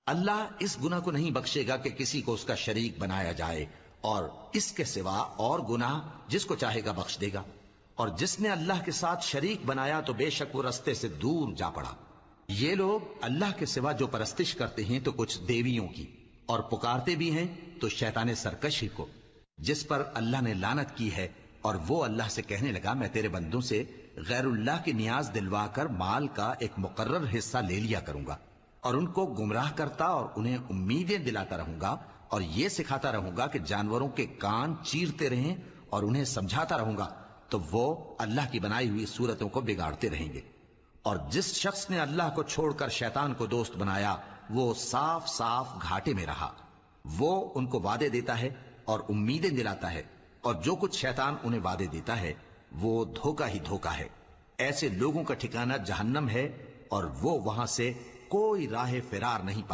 اللہ اس گناہ کو نہیں بخشے گا کہ کسی کو اس کا شریک بنایا جائے، اور اس کے سوا اور گناہ جس کو چاہے گا بخش دے گا، اور جس نے اللہ کے ساتھ شریک بنایا تو بے شک وہ رستے سے دور جا پڑا۔ یہ لوگ اللہ کے سوا جو پرستش کرتے ہیں تو کچھ دیویوں کی، اور پکارتے بھی ہیں تو شیطان سرکشی کو، جس پر اللہ نے لعنت کی ہے، اور وہ اللہ سے کہنے لگا میں تیرے بندوں سے غیر اللہ کی نیاز دلوا کر مال کا ایک مقرر حصہ لے لیا کروں گا، اور ان کو گمراہ کرتا اور انہیں امیدیں دلاتا رہوں گا، اور یہ سکھاتا رہوں گا کہ جانوروں کے کان چیرتے رہیں، اور انہیں سمجھاتا رہوں گا، تو وہ اللہ کی بنائی ہوئی صورتوں کو بگاڑتے رہیں گے۔ اور جس شخص نے اللہ کو چھوڑ کر شیطان کو دوست بنایا وہ صاف صاف گھاٹے میں رہا۔ وہ ان کو وعدے دیتا ہے اور امیدیں دلاتا ہے، اور جو کچھ شیطان انہیں وعدے دیتا ہے وہ دھوکہ ہی دھوکہ ہے۔ ایسے لوگوں کا ٹھکانہ جہنم ہے، اور وہ وہاں سے کوئی راہ فرار نہیں پا